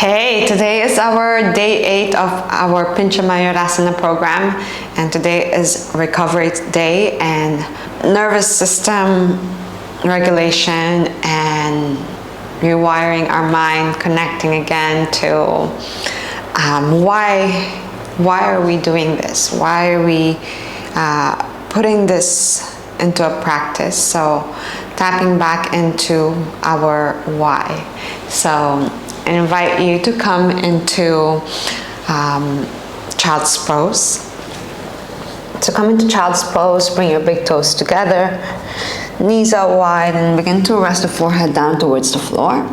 Hey, today is our day 8 of our Pincha program, and today is recovery day and nervous system regulation and rewiring our mind, connecting again to why are we doing this? Why are we putting this into a practice? So tapping back into our why. So I invite you to come into child's pose. So come into child's pose, bring your big toes together, knees out wide, and begin to rest the forehead down towards the floor.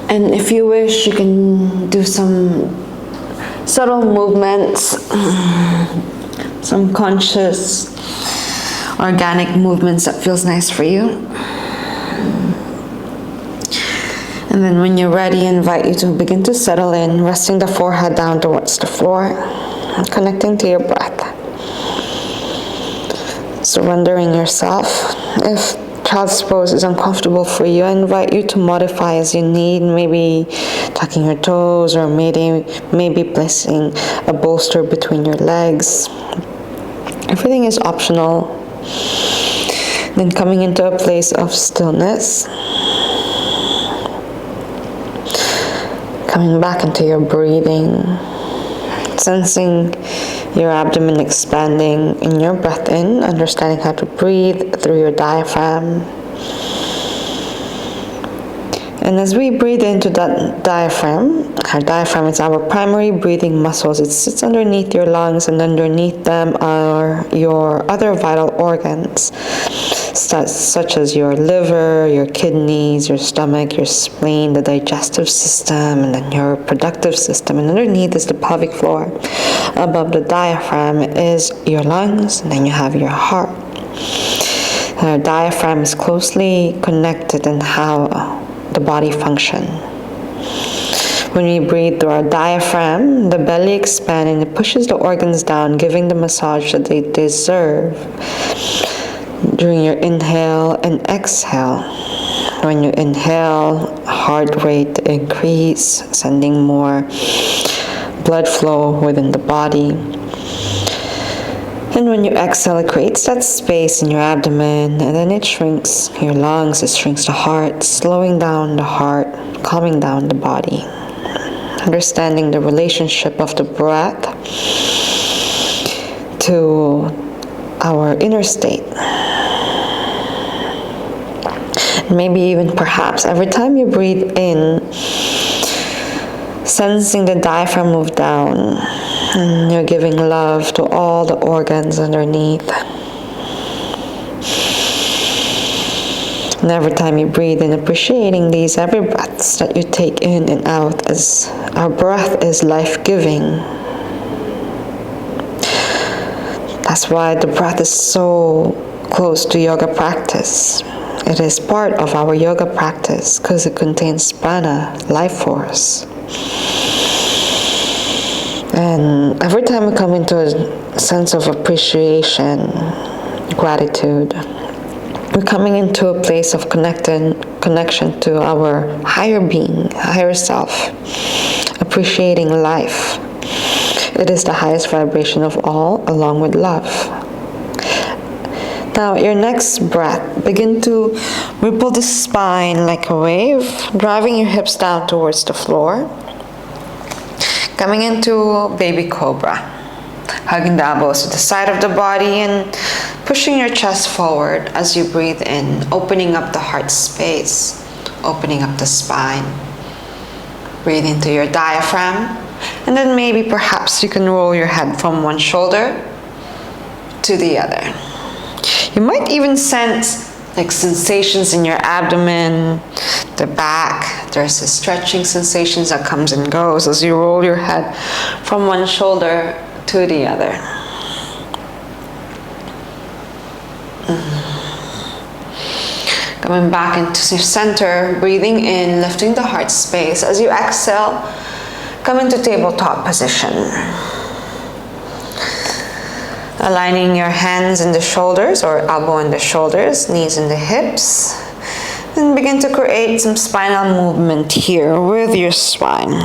And if you wish, you can do some subtle movements, some conscious, organic movements that feels nice for you. And then when you're ready, I invite you to begin to settle in, resting the forehead down towards the floor, and connecting to your breath. Surrendering yourself. If child's pose is uncomfortable for you, I invite you to modify as you need, maybe tucking your toes or maybe placing a bolster between your legs. Everything is optional. Then coming into a place of stillness. Coming back into your breathing, sensing your abdomen expanding in your breath in, understanding how to breathe through your diaphragm. And as we breathe into that diaphragm, our diaphragm is our primary breathing muscles. It sits underneath your lungs, and underneath them are your other vital organs, such as your liver, your kidneys, your stomach, your spleen, the digestive system, and then your reproductive system. And underneath is the pelvic floor. Above the diaphragm is your lungs, and then you have your heart. Our diaphragm is closely connected in how the body functions. When we breathe through our diaphragm, the belly expands and it pushes the organs down, giving the massage that they deserve during your inhale and exhale. When you inhale, heart rate increase, sending more blood flow within the body. And when you exhale, it creates that space in your abdomen, and then it shrinks your lungs, it shrinks the heart, slowing down the heart, calming down the body. Understanding the relationship of the breath to our inner state. Maybe even perhaps every time you breathe in, sensing the diaphragm move down, and you're giving love to all the organs underneath. And every time you breathe in, appreciating these every breaths that you take in and out, as our breath is life-giving. That's why the breath is so close to yoga practice. It is part of our yoga practice because it contains prana, life force. And every time we come into a sense of appreciation, gratitude, we're coming into a place of connection to our higher being, higher self, appreciating life. It is the highest vibration of all, along with love. Now, your next breath, begin to ripple the spine like a wave, driving your hips down towards the floor. Coming into baby cobra, hugging the elbows to the side of the body and pushing your chest forward as you breathe in, opening up the heart space, opening up the spine. Breathe into your diaphragm, and then maybe perhaps you can roll your head from one shoulder to the other. You might even sense like sensations in your abdomen, the back. There's a stretching sensations that comes and goes as you roll your head from one shoulder to the other. Coming back into your center, breathing in, lifting the heart space. As you exhale, come into tabletop position. Aligning your hands in the shoulders or elbow in the shoulders, knees in the hips. And begin to create some spinal movement here with your spine.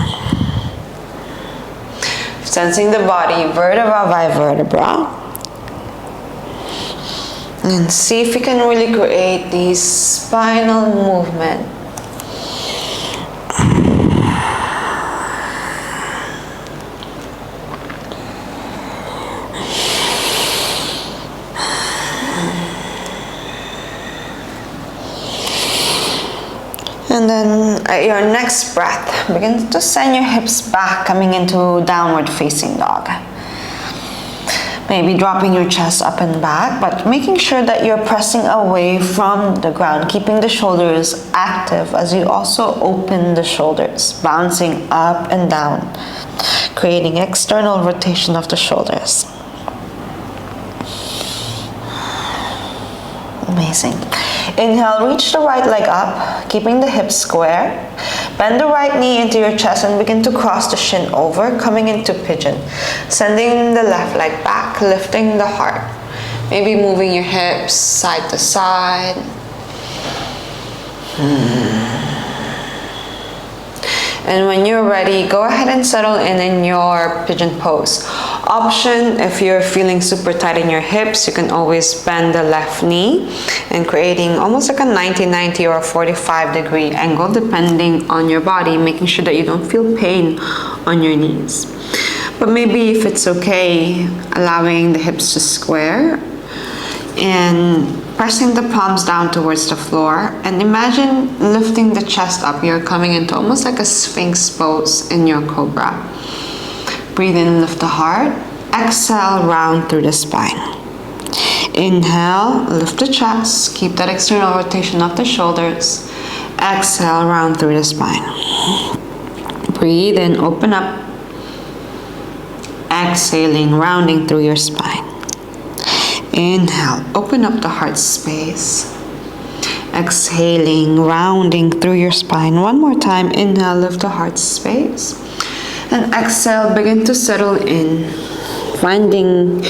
Sensing the body vertebra by vertebra. And see if you can really create these spinal movement. And then at your next breath, begin to send your hips back, coming into downward facing dog. Maybe dropping your chest up and back, but making sure that you're pressing away from the ground, keeping the shoulders active as you also open the shoulders, bouncing up and down, creating external rotation of the shoulders. Amazing. Inhale, reach the right leg up, keeping the hips square. Bend the right knee into your chest and begin to cross the shin over, coming into pigeon. Sending the left leg back, lifting the heart. Maybe moving your hips side to side. And when you're ready, go ahead and settle in your pigeon pose. Option, if you're feeling super tight in your hips, you can always bend the left knee and creating almost like a 90-90 or a 45-degree angle depending on your body, making sure that you don't feel pain on your knees. But maybe if it's okay, allowing the hips to square and pressing the palms down towards the floor, and imagine lifting the chest up. You're coming into almost like a sphinx pose in your cobra. Breathe in, lift the heart. Exhale, round through the spine. Inhale, lift the chest. Keep that external rotation of the shoulders. Exhale, round through the spine. Breathe in, open up. Exhaling, rounding through your spine. Inhale, open up the heart space. Exhaling, rounding through your spine. One more time. Inhale, lift the heart space. And exhale, begin to settle in. Finding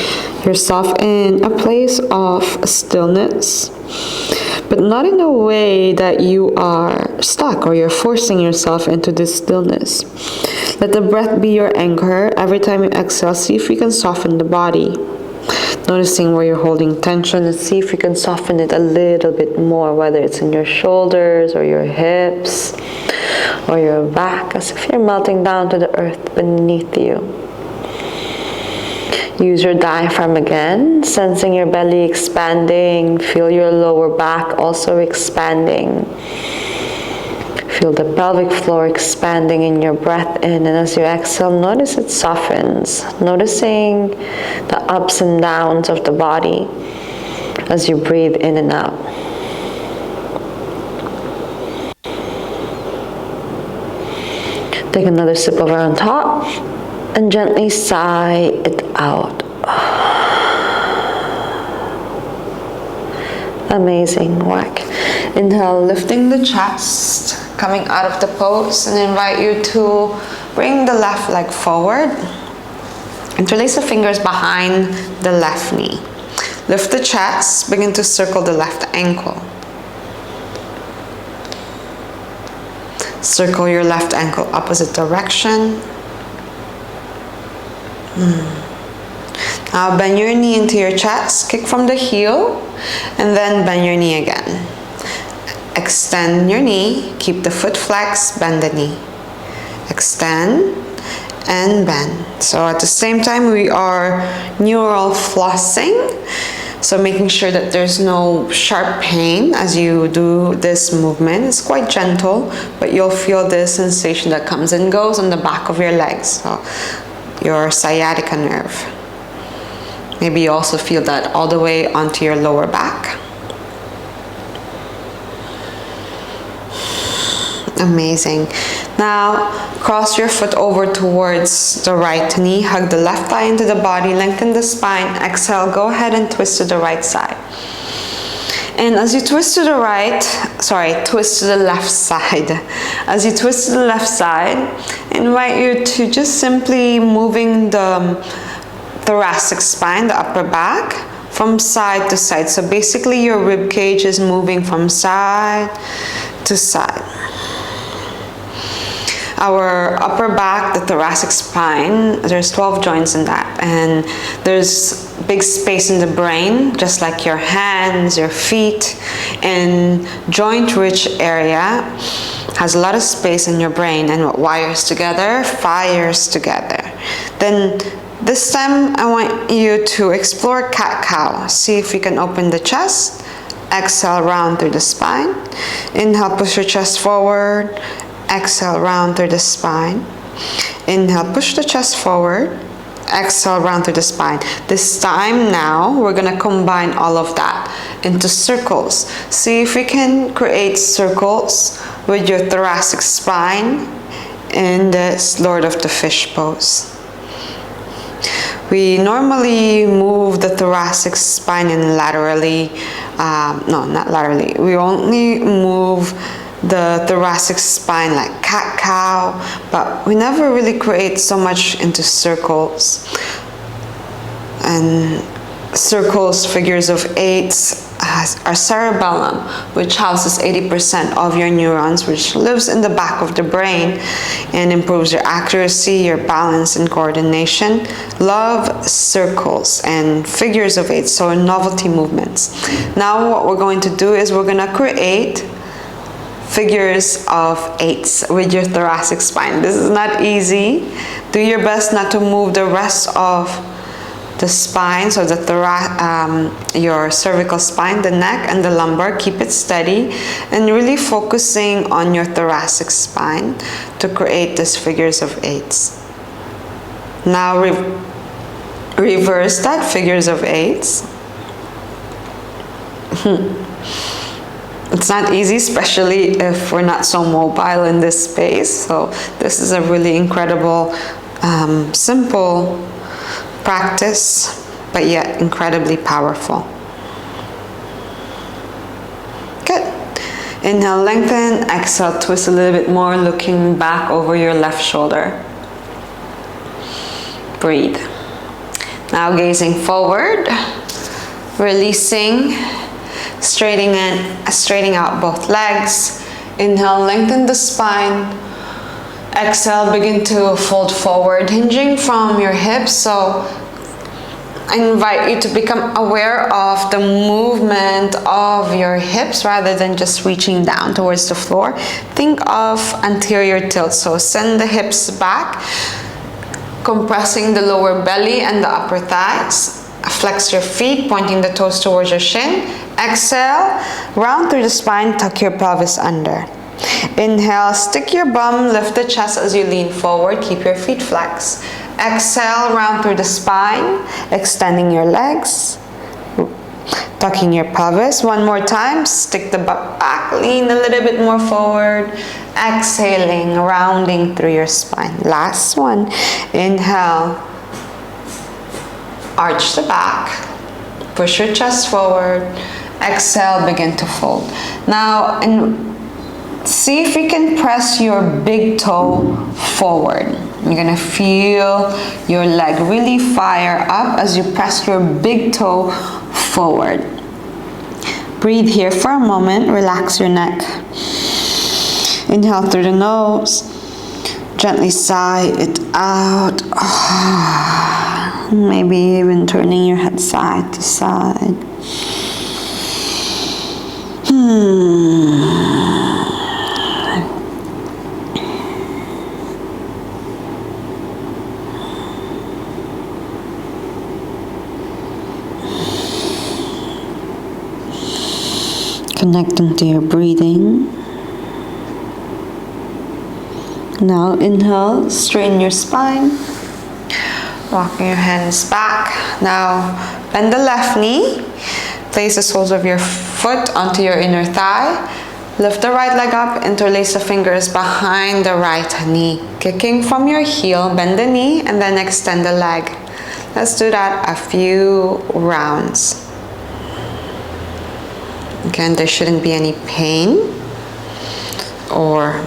yourself in a place of stillness, but not in a way that you are stuck or you're forcing yourself into this stillness. Let the breath be your anchor. Every time you exhale, see if you can soften the body. Noticing where you're holding tension, and see if you can soften it a little bit more, whether it's in your shoulders or your hips or your back, as if you're melting down to the earth beneath you. Use your diaphragm again, sensing your belly expanding. Feel your lower back also expanding. Feel the pelvic floor expanding in your breath in, and as you exhale, notice it softens. Noticing the ups and downs of the body as you breathe in and out. Take another sip of air on top and gently sigh it out. Amazing work. Inhale, lifting the chest, coming out of the pose, and invite you to bring the left leg forward. Interlace the fingers behind the left knee. Lift the chest, begin to circle the left ankle. Circle your left ankle opposite direction. Now bend your knee into your chest, kick from the heel, and then bend your knee again. Extend your knee, keep the foot flexed, bend the knee. Extend and bend. So at the same time, we are neural flossing. So making sure that there's no sharp pain as you do this movement. It's quite gentle, but you'll feel this sensation that comes and goes on the back of your legs. So your sciatica nerve. Maybe you also feel that all the way onto your lower back. Amazing. Now, cross your foot over towards the right knee. Hug the left thigh into the body. Lengthen the spine. Exhale. Go ahead and twist to the right side. And as you twist to the twist to the left side. As you twist to the left side, I invite you to just simply moving the thoracic spine, the upper back, from side to side. So basically your rib cage is moving from side to side. Our upper back, the thoracic spine, there's 12 joints in that, and there's big space in the brain, just like your hands, your feet, and joint-rich area has a lot of space in your brain, and what wires together fires together. Then this time I want you to explore cat-cow. See if you can open the chest. Exhale, round through the spine. Inhale, push your chest forward. Exhale, round through the spine. Inhale, push the chest forward. Exhale, round through the spine. This time now, we're gonna combine all of that into circles. See if we can create circles with your thoracic spine in this Lord of the Fish pose. We normally move the thoracic spine in laterally, no, not laterally. We only move the thoracic spine like cat-cow, but we never really create so much into circles. And circles, figures of eights, our cerebellum, which houses 80% of your neurons, which lives in the back of the brain and improves your accuracy, your balance, and coordination. Love circles and figures of eight, so novelty movements. Now what we're going to do is we're going to create figures of eights with your thoracic spine. This is not easy. Do your best not to move the rest of the spine, so your cervical spine, the neck, and the lumbar. Keep it steady and really focusing on your thoracic spine to create these figures of eights. Now reverse that, figures of eights. It's not easy, especially if we're not so mobile in this space. So this is a really incredible, simple practice, but yet incredibly powerful. Good. Inhale, lengthen. Exhale, twist a little bit more, looking back over your left shoulder. Breathe. Now gazing forward, releasing, straightening out both legs. Inhale, lengthen the spine. Exhale, begin to fold forward, hinging from your hips. So I invite you to become aware of the movement of your hips rather than just reaching down towards the floor. Think of anterior tilt. So send the hips back, compressing the lower belly and the upper thighs. Flex your feet, pointing the toes towards your shin. Exhale, round through the spine, tuck your pelvis under. Inhale, stick your bum, lift the chest as you lean forward, keep your feet flexed. Exhale, round through the spine, extending your legs, tucking your pelvis. One more time, stick the butt back, lean a little bit more forward. Exhaling, rounding through your spine. Last one. Inhale, arch the back, push your chest forward. Exhale, begin to fold. Now, see if you can press your big toe forward. You're gonna feel your leg really fire up as you press your big toe forward. Breathe here for a moment, relax your neck. Inhale through the nose, gently sigh it out. Maybe even turning your head side to side. Connecting to your breathing. Now inhale, straighten your spine. Walking your hands back. Now bend the left knee. Place the soles of your foot onto your inner thigh. Lift the right leg up, interlace the fingers behind the right knee. Kicking from your heel, bend the knee and then extend the leg. Let's do that a few rounds. Again, there shouldn't be any pain or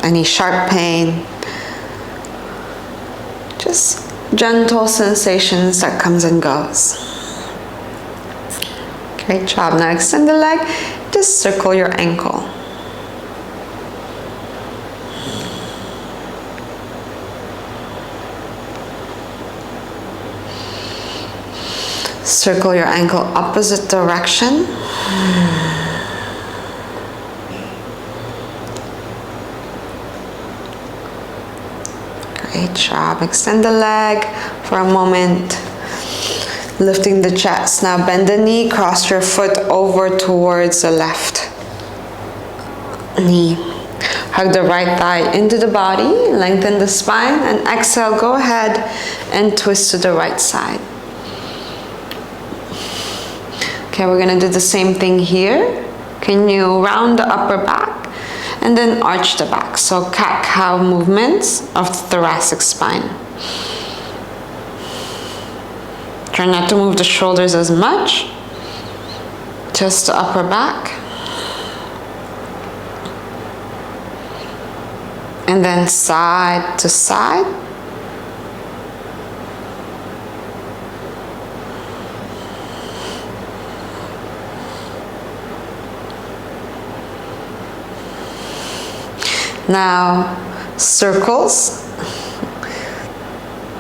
any sharp pain. Just gentle sensations that comes and goes. Great job. Now extend the leg, just circle your ankle. Circle your ankle opposite direction. Great job. Extend the leg for a moment. Lifting the chest. Now bend the knee, cross your foot over towards the left knee. Hug the right thigh into the body, lengthen the spine, and exhale, go ahead and twist to the right side. Okay, we're gonna do the same thing here. Can you round the upper back and then arch the back? So cat-cow movements of the thoracic spine. Try not to move the shoulders as much, just the upper back. And then side to side. Now, circles.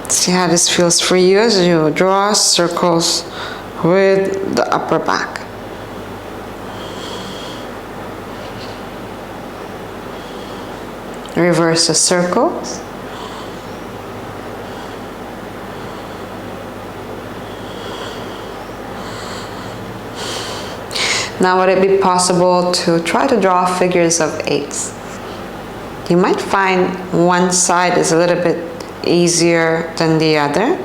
See how this feels for you as you draw circles with the upper back. Reverse the circles. Now, would it be possible to try to draw figures of 8s? You might find one side is a little bit easier than the other.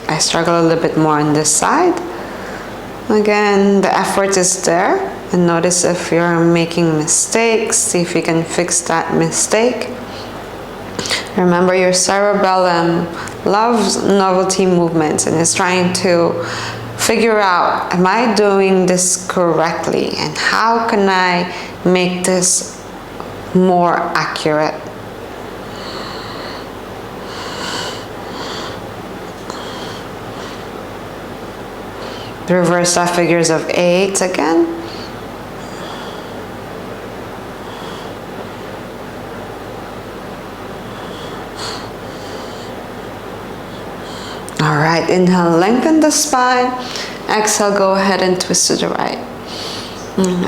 I struggle a little bit more on this side. Again, the effort is there, and notice if you're making mistakes. See if you can fix that mistake. Remember, your cerebellum loves novelty movements and is trying to figure out, am I doing this correctly, and how can I make this more accurate? Reverse our figures of 8 again. All right, inhale, lengthen the spine. Exhale, go ahead and twist to the right.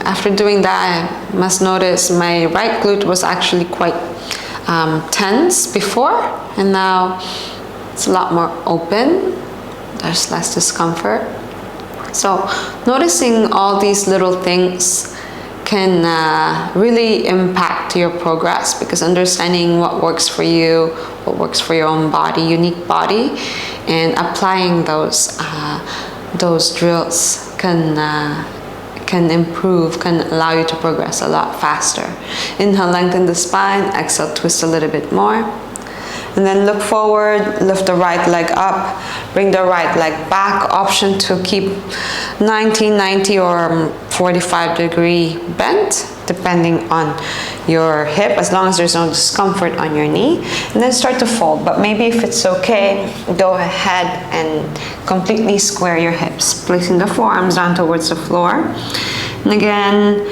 After doing that, I must notice my right glute was actually quite tense before, and now it's a lot more open. There's less discomfort. So noticing all these little things can really impact your progress, because understanding what works for you, what works for your own body, unique body, and applying those drills can improve, can allow you to progress a lot faster. Inhale, lengthen the spine. Exhale, twist a little bit more. And then look forward, lift the right leg up, bring the right leg back. Option to keep 90 or 45-degree bent, depending on your hip, as long as there's no discomfort on your knee. And then start to fold. But maybe if it's okay, go ahead and completely square your hips, placing the forearms down towards the floor. And again,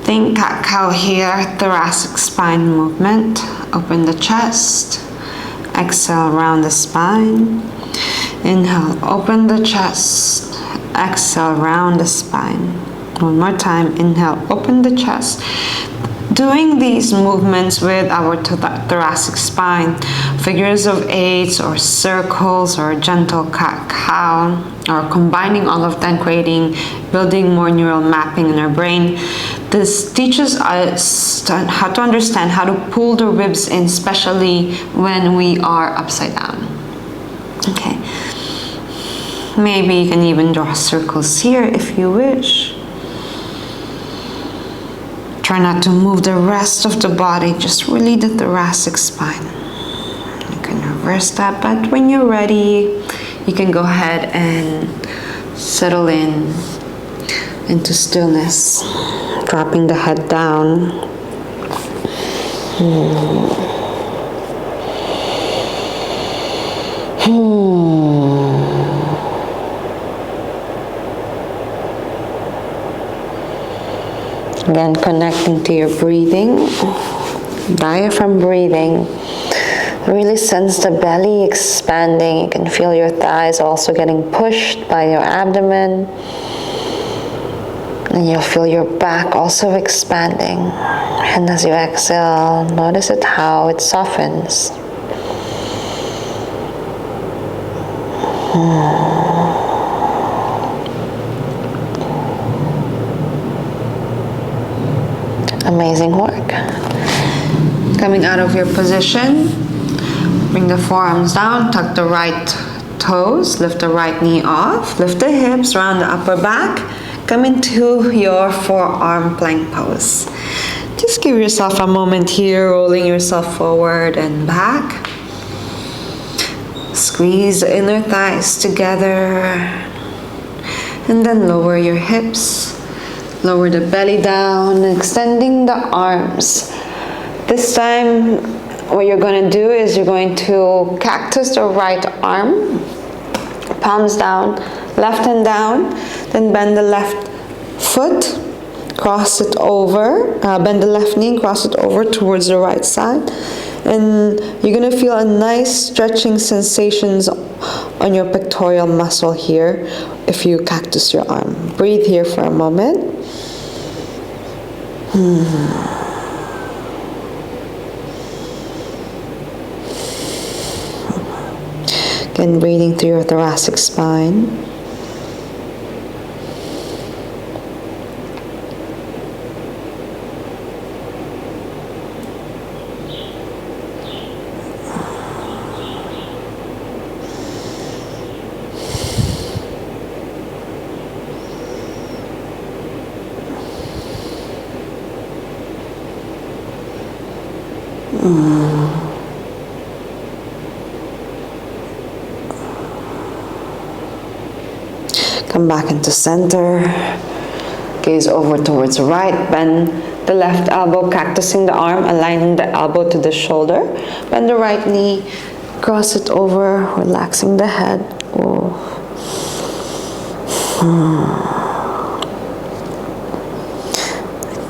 think cat-cow here, thoracic spine movement. Open the chest. Exhale, round the spine. Inhale, open the chest. Exhale, round the spine. One more time. Inhale, open the chest. Doing these movements with our thoracic spine, figures of 8s or circles or gentle cat-cow, or combining all of them, building more neural mapping in our brain. This teaches us how to understand how to pull the ribs in, especially when we are upside down. Okay. Maybe you can even draw circles here if you wish. Try not to move the rest of the body, just really the thoracic spine. You can reverse that, but when you're ready, you can go ahead and settle into stillness, dropping the head down. Again, connecting to your breathing, diaphragm breathing. Really sense the belly expanding. You can feel your thighs also getting pushed by your abdomen. And you'll feel your back also expanding. And as you exhale, notice it how it softens. Amazing work. Coming out of your position, bring the forearms down, tuck the right toes, lift the right knee off, lift the hips, round the upper back, come into your forearm plank pose. Just give yourself a moment here, rolling yourself forward and back. Squeeze the inner thighs together, and then lower your hips. Lower the belly down, extending the arms. This time, what you're going to do is you're going to cactus the right arm, palms down, left hand down, then bend the left foot, cross it over, bend the left knee, cross it over towards the right side. And you're going to feel a nice stretching sensations on your pectoral muscle here if you cactus your arm. Breathe here for a moment. Again, breathing through your thoracic spine. Come back into center. Gaze over towards the right. Bend the left elbow, cactusing the arm, aligning the elbow to the shoulder. Bend the right knee, cross it over, relaxing the head.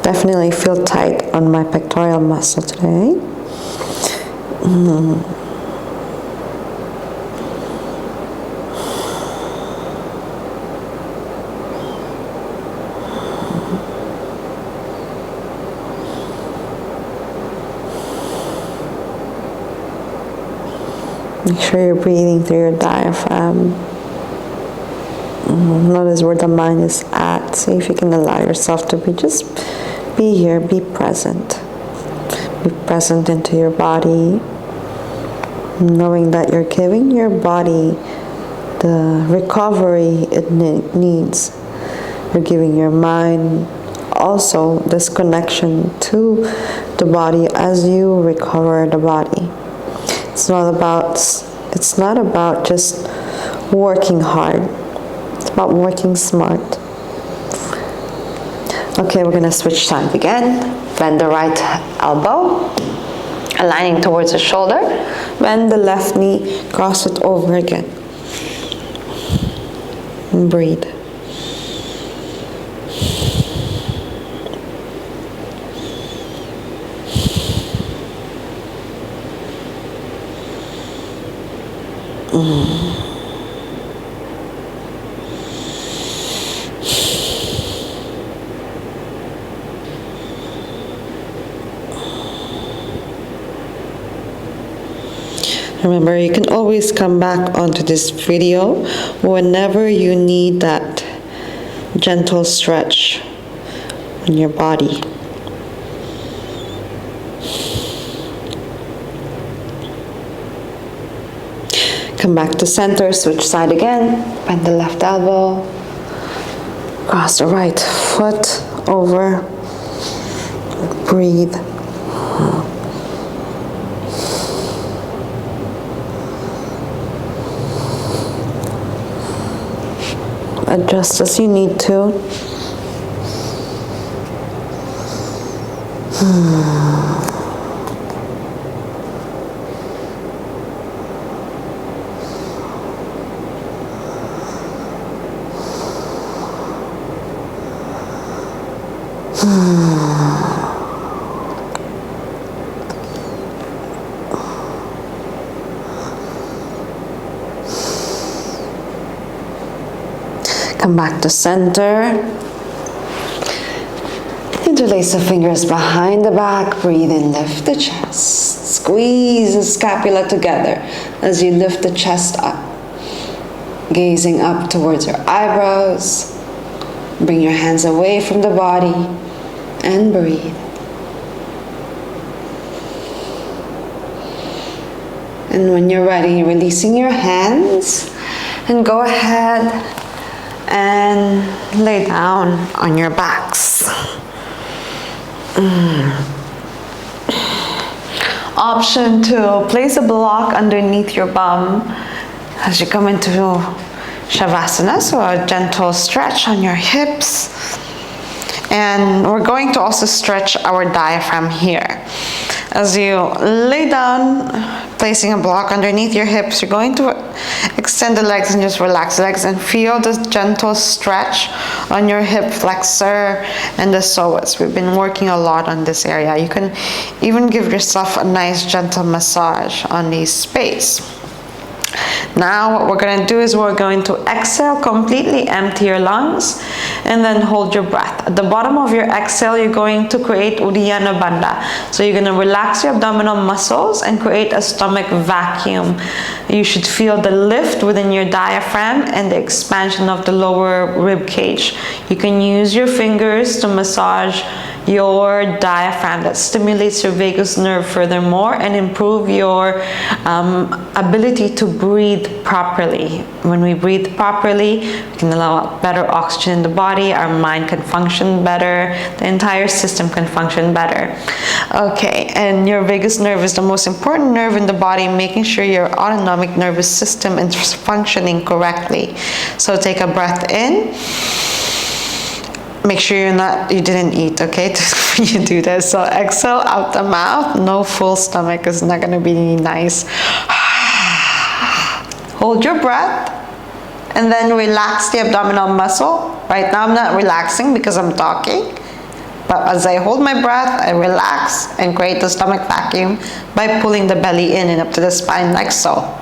Definitely feel tight on my pectoral muscle today. Make sure you're breathing through your diaphragm. Notice where the mind is at. See if you can allow yourself to be here, be present. Be present into your body, knowing that you're giving your body the recovery it needs. You're giving your mind also this connection to the body as you recover the body. It's not about just working hard. It's about working smart. Okay, we're gonna switch sides again. Bend the right elbow, aligning towards the shoulder. Bend the left knee, cross it over again. And breathe. Remember, you can always come back onto this video whenever you need that gentle stretch on your body. Come back to center, switch side again, bend the left elbow, cross the right foot over, breathe. Adjust as you need to. Come back to center. Interlace the fingers behind the back. Breathe in, lift the chest. Squeeze the scapula together as you lift the chest up. Gazing up towards your eyebrows. Bring your hands away from the body and breathe. And when you're ready, releasing your hands, and go ahead and lay down on your backs. Option to place a block underneath your bum as you come into Shavasana, so a gentle stretch on your hips. And we're going to also stretch our diaphragm here. As you lay down, placing a block underneath your hips, you're going to extend the legs and just relax the legs and feel this gentle stretch on your hip flexor and the psoas. We've been working a lot on this area. You can even give yourself a nice gentle massage on this space. Now what we're going to do is we're going to exhale, completely empty your lungs, and then hold your breath. At the bottom of your exhale, you're going to create Uddiyana Bandha. So you're going to relax your abdominal muscles and create a stomach vacuum. You should feel the lift within your diaphragm and the expansion of the lower rib cage. You can use your fingers to massage your diaphragm. That stimulates your vagus nerve furthermore and improve your ability to breathe properly. When we breathe properly, we can allow better oxygen in the body, our mind can function better, the entire system can function better. Okay, and your vagus nerve is the most important nerve in the body, making sure your autonomic nervous system is functioning correctly. So take a breath in. Make sure you didn't eat, okay, when you do this. So exhale out the mouth, no full stomach is not gonna be nice. Hold your breath and then relax the abdominal muscle. Right now I'm not relaxing because I'm talking, but as I hold my breath, I relax and create the stomach vacuum by pulling the belly in and up to the spine like so.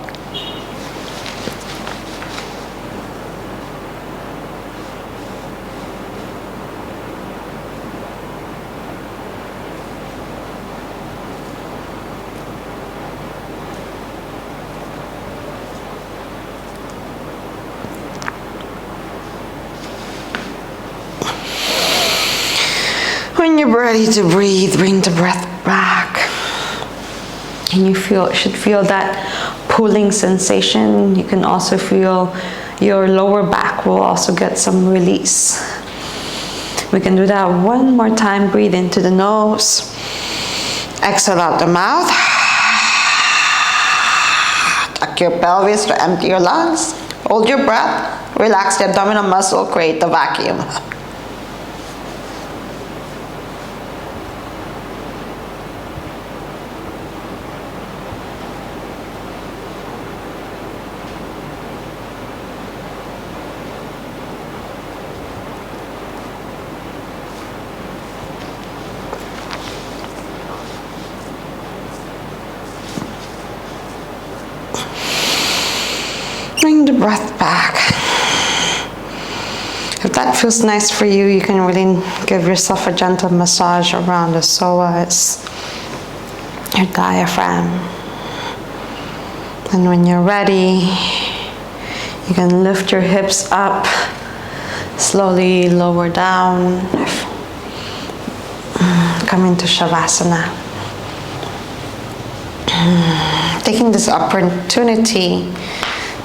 When you're ready to breathe, bring the breath back. And you should feel that pulling sensation. You can also feel your lower back will also get some release. We can do that one more time. Breathe into the nose. Exhale out the mouth. Tuck your pelvis to empty your lungs. Hold your breath. Relax the abdominal muscle. Create the vacuum. Bring the breath back. If that feels nice for you, you can really give yourself a gentle massage around the psoas, your diaphragm. And when you're ready, you can lift your hips up, slowly lower down, come into Shavasana. Taking this opportunity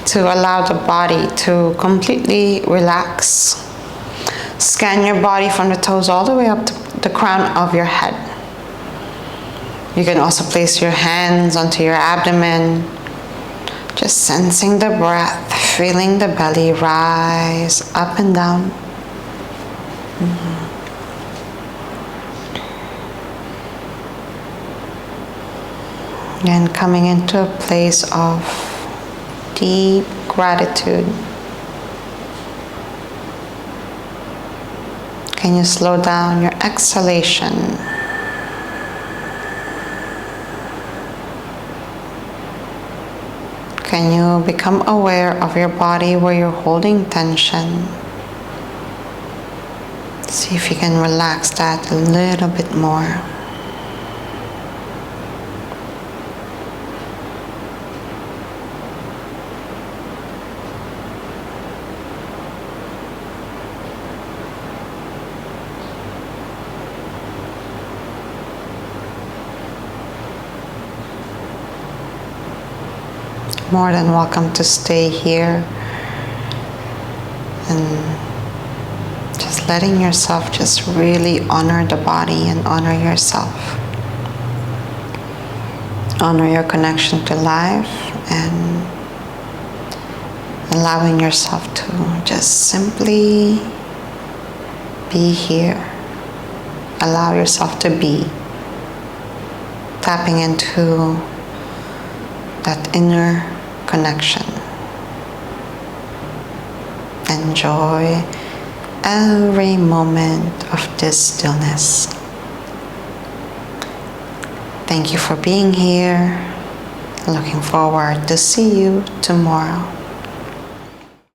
to allow the body to completely relax. Scan your body from the toes all the way up to the crown of your head. You can also place your hands onto your abdomen, just sensing the breath, feeling the belly rise up and down. And coming into a place of deep gratitude. Can you slow down your exhalation? Can you become aware of your body where you're holding tension? See if you can relax that a little bit more. More than welcome to stay here and just letting yourself just really honor the body and honor yourself. Honor your connection to life and allowing yourself to just simply be here. Allow yourself to be. Tapping into that inner connection. Enjoy every moment of this stillness. Thank you for being here. Looking forward to see you tomorrow.